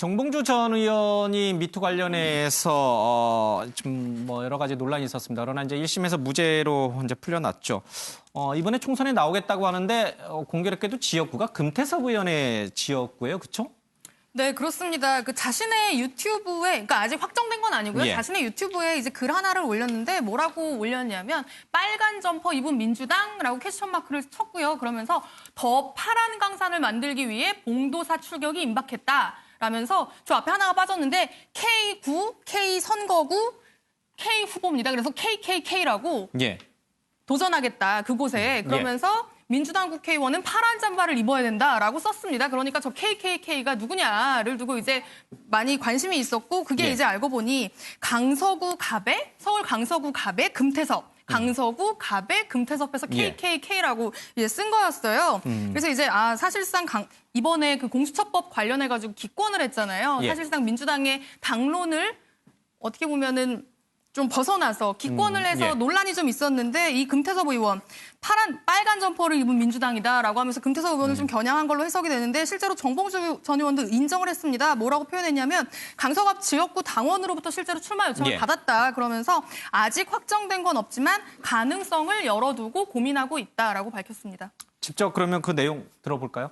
정봉주 전 의원이 미투 관련해서 좀 뭐 여러 가지 논란이 있었습니다. 그러나 이제 1심에서 무죄로 이제 풀려났죠. 이번에 총선에 나오겠다고 하는데 공교롭게도 지역구가 금태섭 의원의 지역구예요, 그렇죠? 네, 그렇습니다. 그 자신의 유튜브에, 그러니까 아직 확정된 건 아니고요. 예. 자신의 유튜브에 이제 글 하나를 올렸는데 뭐라고 올렸냐면 빨간 점퍼 입은 민주당라고 퀘스천 마크를 쳤고요. 그러면서 더 파란 강산을 만들기 위해 봉도사 출격이 임박했다. 라면서 저 앞에 하나가 빠졌는데 K9, K 선거구, K 후보입니다. 그래서 KKK라고 예. 도전하겠다, 그곳에. 그러면서 민주당 국회의원은 파란 잠바를 입어야 된다라고 썼습니다. 그러니까 저 KKK가 누구냐를 두고 이제 많이 관심이 있었고 그게 이제 알고 보니 강서구 갑에 서울 강서구 갑에 금태섭. 강서구 갑에 금태섭에서 KKK라고 이제 쓴 거였어요. 그래서 이제 사실상 이번에 그 공수처법 관련해 가지고 기권을 했잖아요. 사실상 민주당의 당론을 어떻게 보면은 좀 벗어나서 기권을 해서 논란이 좀 있었는데 이 금태섭 의원 빨간 점퍼를 입은 민주당이다라고 하면서 금태섭 의원을 좀 겨냥한 걸로 해석이 되는데 실제로 정봉주 전 의원도 인정을 했습니다. 뭐라고 표현했냐면 강서갑 지역구 당원으로부터 실제로 출마 요청을 받았다. 그러면서 아직 확정된 건 없지만 가능성을 열어두고 고민하고 있다라고 밝혔습니다. 직접 그러면 그 내용 들어볼까요?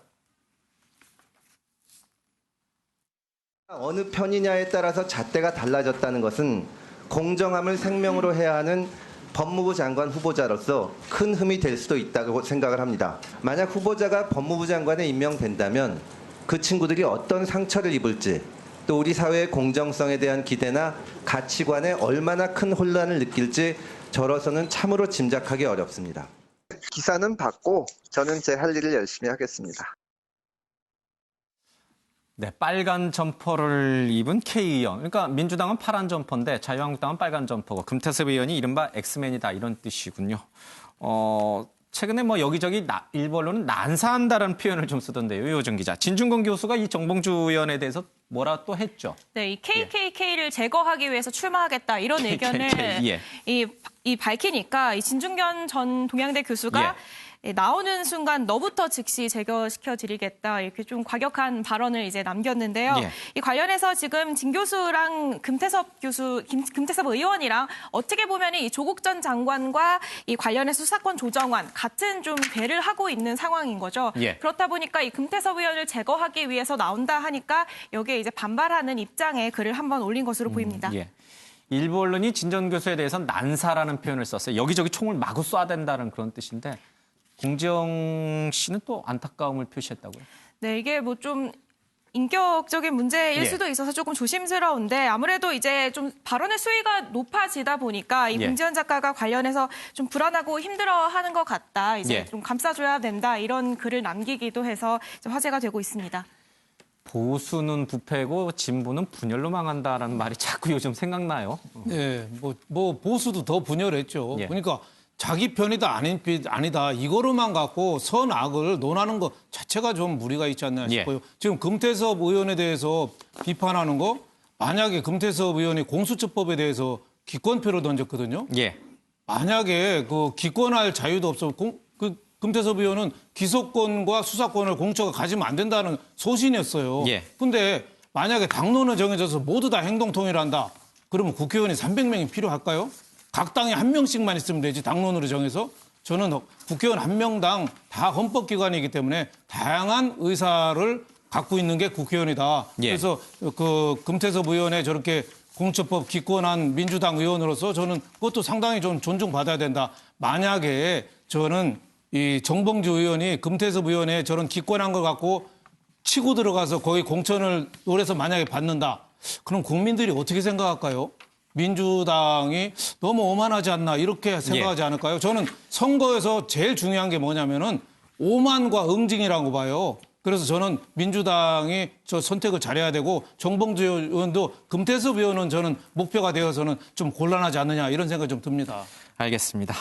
어느 편이냐에 따라서 잣대가 달라졌다는 것은 공정함을 생명으로 해야 하는 법무부 장관 후보자로서 큰 흠이 될 수도 있다고 생각을 합니다. 만약 후보자가 법무부 장관에 임명된다면 그 친구들이 어떤 상처를 입을지 또 우리 사회의 공정성에 대한 기대나 가치관에 얼마나 큰 혼란을 느낄지 저로서는 참으로 짐작하기 어렵습니다. 기사는 받고 저는 제 할 일을 열심히 하겠습니다. 네, 빨간 점퍼를 입은 K 의원. 그러니까 민주당은 파란 점퍼인데 자유한국당은 빨간 점퍼고 금태섭 의원이 이른바 엑스맨이다 이런 뜻이군요. 최근에 뭐 여기저기 일본어로는 난사한다라는 표현을 좀 쓰던데요. 요정 기자. 진중권 교수가 이 정봉주 의원에 대해서 뭐라 또 했죠. 네, 이 KKK를 제거하기 위해서 출마하겠다 이런 의견을 이 밝히니까 이 진중권 전 동양대 교수가 나오는 순간 너부터 즉시 제거시켜드리겠다 이렇게 좀 과격한 발언을 이제 남겼는데요. 이 관련해서 지금 진 교수랑 금태섭 의원이랑 어떻게 보면 이 조국 전 장관과 이 관련해서 수사권 조정안 같은 좀 배를 하고 있는 상황인 거죠. 그렇다 보니까 이 금태섭 의원을 제거하기 위해서 나온다 하니까 여기에 이제 반발하는 입장에 글을 한번 올린 것으로 보입니다. 일부 언론이 진 전 교수에 대해서는 난사라는 표현을 썼어요. 여기저기 총을 마구 쏴야 된다는 그런 뜻인데. 공지영 씨는 또 안타까움을 표시했다고요? 네, 이게 뭐 좀 인격적인 문제일 수도 있어서 조금 조심스러운데 아무래도 이제 좀 발언의 수위가 높아지다 보니까 이 공지현 작가가 관련해서 좀 불안하고 힘들어하는 것 같다. 이제 좀 감싸줘야 된다. 이런 글을 남기기도 해서 화제가 되고 있습니다. 보수는 부패고 진보는 분열로 망한다라는 말이 자꾸 요즘 생각나요. 네, 뭐 보수도 더 분열했죠. 그러니까 자기 편이다 아니다 이거로만 갖고 선악을 논하는 것 자체가 좀 무리가 있지 않나 싶어요. 지금 금태섭 의원에 대해서 비판하는 거 만약에 금태섭 의원이 공수처법에 대해서 기권표를 던졌거든요. 만약에 그 기권할 자유도 없어 그 금태섭 의원은 기소권과 수사권을 공처가 가지면 안 된다는 소신이었어요. 근데 만약에 당론을 정해져서 모두 다 행동 통일한다. 그러면 국회의원이 300명이 필요할까요? 각 당에 한 명씩만 있으면 되지 당론으로 정해서 저는 국회의원 한 명당 다 헌법기관이기 때문에 다양한 의사를 갖고 있는 게 국회의원이다. 그래서 그 금태섭 의원의 저렇게 공처법 기권한 민주당 의원으로서 저는 그것도 상당히 좀 존중받아야 된다. 만약에 저는 이 정봉주 의원이 금태섭 의원의 저런 기권한 걸 갖고 치고 들어가서 거의 공천을 노려서 만약에 받는다. 그럼 국민들이 어떻게 생각할까요? 민주당이 너무 오만하지 않나 이렇게 생각하지 않을까요? 저는 선거에서 제일 중요한 게 뭐냐면은 오만과 응징이라고 봐요. 그래서 저는 민주당이 저 선택을 잘해야 되고 정봉주 의원도 금태섭 의원은 저는 목표가 되어서는 좀 곤란하지 않느냐 이런 생각이 좀 듭니다. 알겠습니다.